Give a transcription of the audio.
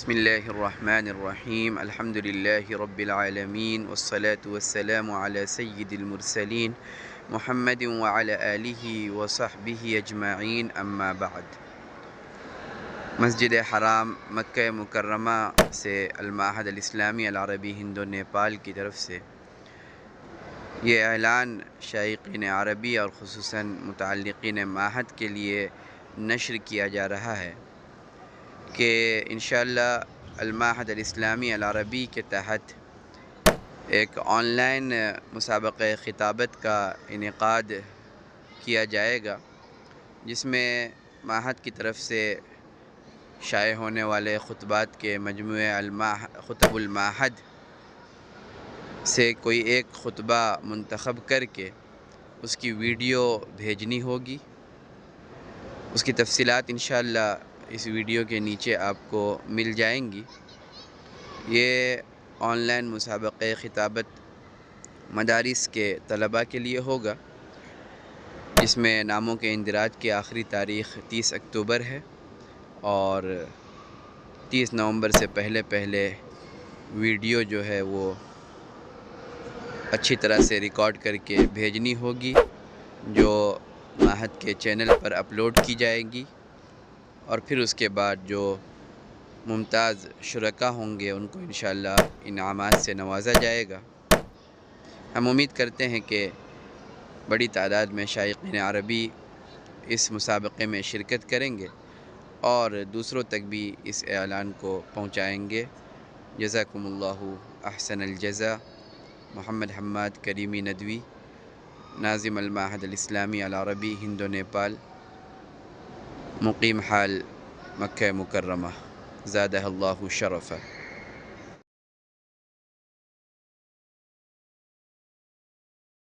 بسم الله الرحمن الرحيم. الحمد لله رب العالمين، والصلاة والسلام على سيد المرسلين محمد وعلى آله وصحبه أجمعين، أما بعد. مسجد حرام مکہ مکرمہ سے المعہد الاسلامی العربی ہند و نیپال کی طرف سے یہ اعلان شائقین عربی اور خصوصاً متعلقین معہد کے لیے نشر کیا جا رہا ہے کہ انشاءاللہ المعہد الاسلامی العربی کے تحت ایک آن لائن مسابقہ خطابت کا انعقاد کیا جائے گا، جس میں معہد کی طرف سے شائع ہونے والے خطبات کے مجموعے خطب المعہد سے کوئی ایک خطبہ منتخب کر کے اس کی ویڈیو بھیجنی ہوگی۔ اس کی تفصیلات انشاءاللہ اس ویڈیو کے نیچے آپ کو مل جائیں گی۔ یہ آن لائن مسابقہ خطابت مدارس کے طلباء کے لیے ہوگا، جس میں ناموں کے اندراج کی آخری تاریخ 30 اکتوبر ہے اور 30 نومبر سے پہلے ویڈیو جو ہے وہ اچھی طرح سے ریکارڈ کر کے بھیجنی ہوگی، جو معہد کے چینل پر اپلوڈ کی جائے گی، اور پھر اس کے بعد جو ممتاز شرکاء ہوں گے ان کو انشاءاللہ انعامات سے نوازا جائے گا۔ ہم امید کرتے ہیں کہ بڑی تعداد میں شائقین عربی اس مسابقے میں شرکت کریں گے اور دوسروں تک بھی اس اعلان کو پہنچائیں گے۔ جزاکم اللہ احسن الجزا۔ محمد حماد کریمی ندوی، ناظم المعہد الاسلامی العربی ہند و نیپال، مقیم حال مکہ مکرمہ، زادہ اللہ شرفا۔